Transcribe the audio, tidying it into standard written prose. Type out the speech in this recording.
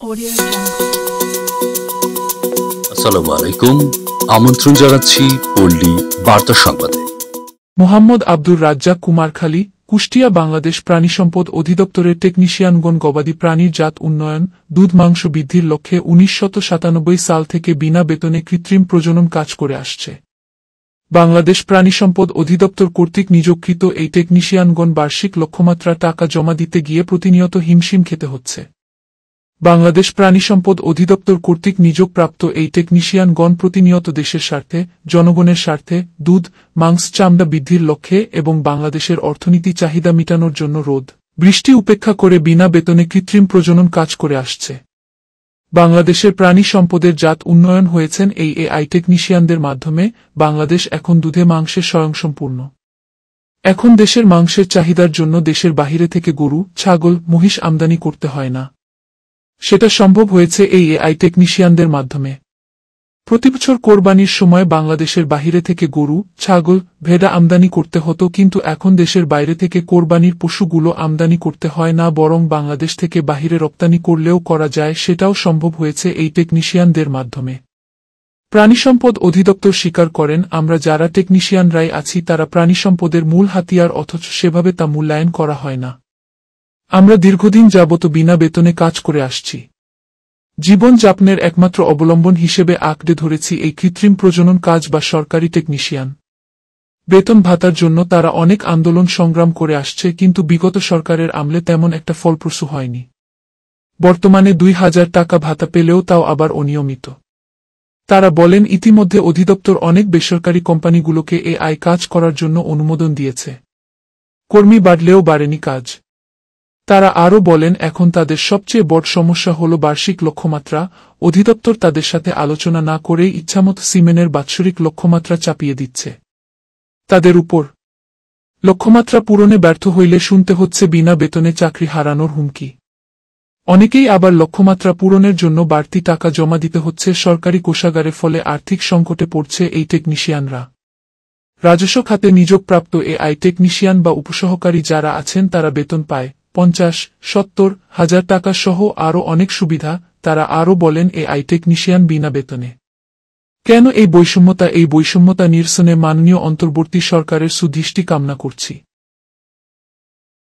Audio Jungle. আসসালামু আলাইকুম, আমন্ত্রণ জানাচ্ছি পল্লী বার্তা সংবাদে। মোহাম্মদ আব্দুর রাজ্জাক কুমারখালী, কুষ্টিয়া বাংলাদেশ প্রাণিসম্পদ অধিদপ্তরের টেকনিশিয়ানগণ গবাদি প্রাণীর জাত উন্নয়ন, দুধ মাংস বৃদ্ধির লক্ষ্যে 1997 সাল থেকে বিনা বেতনে কৃত্রিম প্রজনন কাজ করে আসছে। বাংলাদেশ প্রাণিসম্পদ অধিদপ্তর কর্তৃক নিযোগকৃত এই টেকনিশিয়ানগণ বার্ষিক লক্ষ্যমাত্রা টাকা জমা দিতে গিয়ে প্রতিনিয়ত হিমশিম খেতে হচ্ছে। বাংলাদেশ প্রাণিসম্পদ অধিদপ্তর কর্তৃক নিযোগপ্রাপ্ত এই টেকনিশিয়ানগণ প্রতিনিয়ত দেশের স্বার্থে, জনগণের স্বার্থে, দুধ, মাংস চামড়া বৃদ্ধির লক্ষ্যে এবং বাংলাদেশের অর্থনীতি চাহিদা মেটানোর জন্য রোদ বৃষ্টি উপেক্ষা করে বিনা বেতনে কৃত্রিম প্রজনন কাজ করে আসছে। বাংলাদেশের প্রাণী সম্পদের জাত উন্নয়ন হয়েছেন এই এআই টেকনিশিয়ানদের মাধ্যমে। বাংলাদেশ এখন দুধে মাংসে স্বয়ংসম্পূর্ণ। এখন দেশের মাংসের চাহিদার জন্য দেশের বাহিরে থেকে গরু, ছাগল, মহিষ আমদানি করতে হয় না। সেটা সম্ভব হয়েছে এই এআই টেকনিশিয়ানদের মাধ্যমে। প্রতিবছর কোরবানির সময় বাংলাদেশের বাহিরে থেকে গরু, ছাগল, ভেড়া আমদানি করতে হতো, কিন্তু এখন দেশের বাইরে থেকে কোরবানির পশুগুলো আমদানি করতে হয় না, বরং বাংলাদেশ থেকে বাহিরে রপ্তানি করলেও করা যায়। সেটাও সম্ভব হয়েছে এই টেকনিশিয়ানদের মাধ্যমে। প্রাণিসম্পদ অধিদপ্তর স্বীকার করেন, আমরা যারা টেকনিশিয়ানরাই আছি তারা প্রাণিসম্পদের মূল হাতিয়ার, অথচ সেভাবে তা মূল্যায়ন করা হয় না। আমরা দীর্ঘদিন যাবত বিনা বেতনে কাজ করে আসছি। জীবন যাপনের একমাত্র অবলম্বন হিসেবে আঁকড়ে ধরেছি এই কৃত্রিম প্রজনন কাজ বা সরকারি টেকনিশিয়ান। বেতন ভাতার জন্য তারা অনেক আন্দোলন সংগ্রাম করে আসছে, কিন্তু বিগত সরকারের আমলে তেমন একটা ফলপ্রসূ হয়নি। বর্তমানে 2000 টাকা ভাতা পেলেও তাও আবার অনিয়মিত। তারা বলেন, ইতিমধ্যে অধিদপ্তর অনেক বেসরকারি কোম্পানিগুলোকে এআই কাজ করার জন্য অনুমোদন দিয়েছে। কর্মী বাড়লেও বাড়েনি কাজ। তারা আরও বলেন, এখন তাদের সবচেয়ে বড় সমস্যা হল বার্ষিক লক্ষ্যমাত্রা। অধিদপ্তর তাদের সাথে আলোচনা না করেই ইচ্ছামত সিমেনের বাৎসরিক লক্ষ্যমাত্রা চাপিয়ে দিচ্ছে তাদের উপর। লক্ষ্যমাত্রা পূরণে ব্যর্থ হইলে শুনতে হচ্ছে বিনা বেতনে চাকরি হারানোর হুমকি। অনেকেই আবার লক্ষ্যমাত্রা পূরণের জন্য বাড়তি টাকা জমা দিতে হচ্ছে সরকারি কোষাগারে, ফলে আর্থিক সংকটে পড়ছে এই টেকনিশিয়ানরা। রাজস্ব খাতে নিযোগপ্রাপ্ত এআই টেকনিশিয়ান বা উপসহকারী যারা আছেন তারা বেতন পায় 50-70 হাজার টাকা সহ আরও অনেক সুবিধা। তারা আরও বলেন, এআই টেকনিশিয়ান বিনা বেতনে কেন এই বৈষম্যতা নিরসনে মাননীয় অন্তর্বর্তী সরকারের সুদৃষ্টি কামনা করছি।